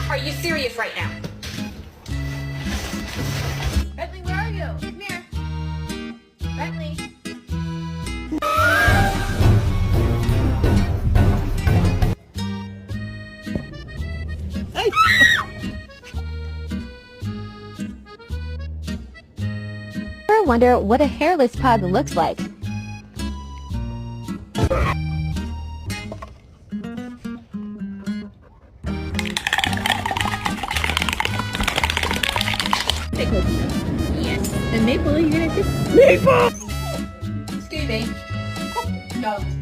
Are you serious right now? Bentley, where are you? Come here. Bentley. Hey. Ever wonder what a hairless pug looks like? Yes. And Maple, you're gonna take Maple! Excuse me. No.